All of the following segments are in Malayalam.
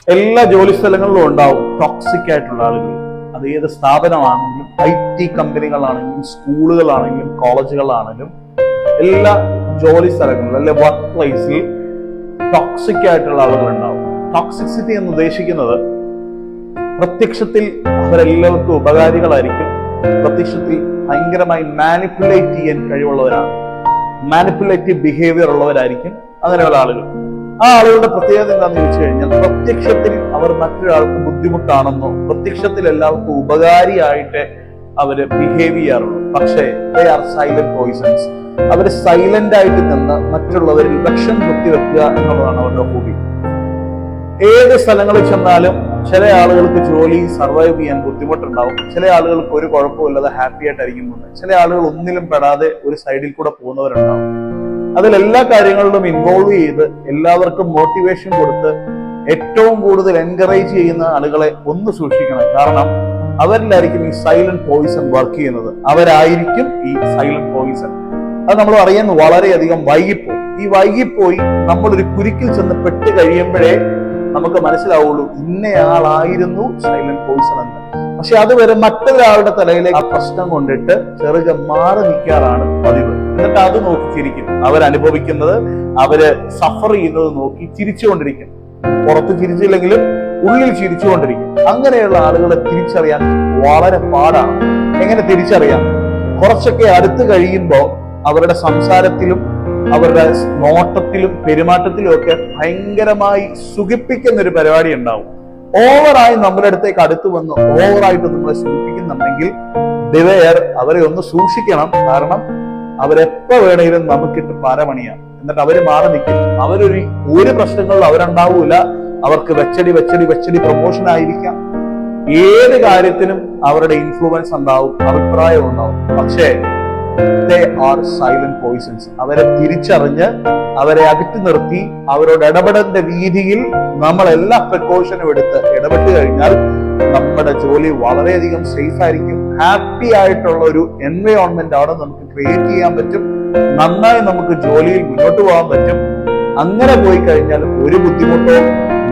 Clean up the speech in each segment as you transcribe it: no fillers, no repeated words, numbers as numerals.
എല്ലാ ജോലി സ്ഥലങ്ങളിലും ഉണ്ടാവും ടോക്സിക് ആയിട്ടുള്ള ആളുകൾ. അത് ഏത് സ്ഥാപനമാണെങ്കിലും, IT കമ്പനികളാണെങ്കിലും, സ്കൂളുകളാണെങ്കിലും, കോളേജുകളാണെങ്കിലും, എല്ലാ ജോലി സ്ഥലങ്ങളിലും അല്ലെ വർക്ക് പ്ലേസിൽ ടോക്സിക് ആയിട്ടുള്ള ആളുകൾ ഉണ്ടാവും. ടോക്സിസിറ്റി എന്ന് ഉദ്ദേശിക്കുന്നത് പ്രത്യക്ഷത്തിൽ അവരെല്ലാവർക്കും ഉപകാരികളായിരിക്കും, പ്രത്യക്ഷത്തിൽ ഭയങ്കരമായി മാനിപ്പുലേറ്റ് ചെയ്യാൻ കഴിവുള്ളവരാണ്, മാനിപ്പുലേറ്റീവ് ബിഹേവിയർ ഉള്ളവരായിരിക്കും അങ്ങനെയുള്ള ആളുകൾ. ആ ആളുകളുടെ പ്രത്യേകത എന്താണെന്ന് ചോദിച്ചു കഴിഞ്ഞാൽ, പ്രത്യക്ഷത്തിൽ അവർ മറ്റൊരാൾക്ക് ബുദ്ധിമുട്ടാണെന്നോ, പ്രത്യക്ഷത്തിൽ എല്ലാവർക്കും ഉപകാരിയായിട്ട് അവര് ബിഹേവ് ചെയ്യാറുള്ളൂ. പക്ഷേ ദേ ആർ സൈലന്റ് പോയിസൺസ്. അവര് സൈലന്റ് ആയിട്ട് നിന്ന് മറ്റുള്ളവരിൽ വിഷം കുത്തിവെക്കുക എന്നുള്ളതാണ് അവരുടെ ഹോബി. ഏത് സ്ഥലങ്ങളിൽ ചെന്നാലും ചില ആളുകൾക്ക് ജോലി സർവൈവ് ചെയ്യാൻ ബുദ്ധിമുട്ടുണ്ടാവും, ചില ആളുകൾക്ക് ഒരു കുഴപ്പമില്ലാതെ ഹാപ്പി ആയിട്ടായിരിക്കും പോകുന്നത്, ചില ആളുകൾ ഒന്നിലും പെടാതെ ഒരു സൈഡിൽ കൂടെ പോകുന്നവരുണ്ടാവും. അതിലെല്ലാ കാര്യങ്ങളിലും ഇൻവോൾവ് ചെയ്ത് എല്ലാവർക്കും മോട്ടിവേഷൻ കൊടുത്ത് ഏറ്റവും കൂടുതൽ എൻകറേജ് ചെയ്യുന്ന ആളുകളെ ഒന്ന് സൂക്ഷിക്കണം. കാരണം അവരിലായിരിക്കും ഈ സൈലന്റ് പോയിസൺ വർക്ക് ചെയ്യുന്നത്. അവരായിരിക്കും ഈ സൈലന്റ് പോയിസൺ. അത് നമ്മൾ അറിയാൻ വളരെയധികം വൈകിപ്പോയി. ഈ വൈകിപ്പോയി നമ്മളൊരു കുരുക്കിൽ ചെന്ന് പെട്ട് കഴിയുമ്പോഴേ നമുക്ക് മനസ്സിലാവുള്ളൂ ഇന്നയാളായിരുന്നു സൈലന്റ് പോയിസൺ എന്ന്. പക്ഷെ അതുവരെ മറ്റൊരാളുടെ തലയിലേക്ക് ആ പ്രശ്നം കൊണ്ടിട്ട് ചെറുകെ മാറി നിൽക്കാറാണ് പതിവ്. എന്നിട്ട് അത് നോക്കി ചിരിക്കും. അവരനുഭവിക്കുന്നത്, അവര് സഫർ ചെയ്യുന്നത് നോക്കി ചിരിച്ചുകൊണ്ടിരിക്കും. പുറത്ത് ചിരിച്ചില്ലെങ്കിലും ഉള്ളിൽ ചിരിച്ചുകൊണ്ടിരിക്കും. അങ്ങനെയുള്ള ആളുകളെ തിരിച്ചറിയാൻ വളരെ പാടാണ്. എങ്ങനെ തിരിച്ചറിയാം? കുറച്ചൊക്കെ അടുത്ത് കഴിയുമ്പോൾ അവരുടെ സംസാരത്തിലും അവരുടെ നോട്ടത്തിലും പെരുമാറ്റത്തിലും ഒക്കെ ഭയങ്കരമായി സുഖിപ്പിക്കുന്ന ഒരു പരിപാടി ഉണ്ടാവും. ഓവറായി നമ്മുടെ അടുത്തേക്ക് അടുത്ത് വന്ന് ഓവറായിട്ട് നമ്മളെ സുഖിപ്പിക്കുന്നുണ്ടെങ്കിൽ ഡിവെയർ അവരെ ഒന്ന് സൂക്ഷിക്കണം. കാരണം അവരെപ്പോ വേണമെങ്കിലും നമുക്കിട്ട് പരമണിയാം. എന്നിട്ട് അവര് മാറി നിൽക്കും. ഒരു പ്രശ്നങ്ങളിലും അവരുണ്ടാവൂല. അവർക്ക് വെച്ചടി പ്രൊമോഷൻ ആയിരിക്കാം. ഏത് കാര്യത്തിനും അവരുടെ ഇൻഫ്ലുവൻസ് ഉണ്ടാവും, അഭിപ്രായം ഉണ്ടാവും. പക്ഷേ they are silent poisons. അവരെ തിരിച്ചറിഞ്ഞ് അവരെ അകറ്റി നിർത്തി അവരോട് ഇടപെടേണ്ട രീതിയിൽ നമ്മൾ എല്ലാ പ്രിക്കോഷനും എടുത്ത് ഇടപെട്ട് കഴിഞ്ഞാൽ നമ്മുടെ ജോലി വളരെയധികം സേഫ് ആയിരിക്കും. ഹാപ്പി ആയിട്ടുള്ള ഒരു എൻവയോൺമെന്റ് അവിടെ നമുക്ക് ക്രിയേറ്റ് ചെയ്യാൻ പറ്റും. നന്നായി നമുക്ക് ജോലിയിൽ മുന്നോട്ട് പോകാൻ പറ്റും. അങ്ങനെ പോയി കഴിഞ്ഞാൽ ഒരു ബുദ്ധിമുട്ടോ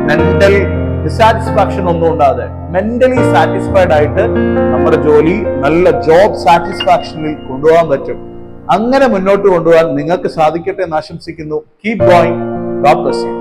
മെന്റൽ ഡിസാറ്റിസ്ഫാക്ഷൻ ഒന്നും ഉണ്ടാകാതെ മെന്റലി സാറ്റിസ്ഫൈഡ് ആയിട്ട് നമ്മുടെ ജോലി നല്ല ജോബ് സാറ്റിസ്ഫാക്ഷനിൽ കൊണ്ടുപോകാൻ പറ്റും. അങ്ങനെ മുന്നോട്ട് കൊണ്ടുപോകാൻ നിങ്ങൾക്ക് സാധിക്കട്ടെ എന്ന് ആശംസിക്കുന്നു. Keep going. God bless you.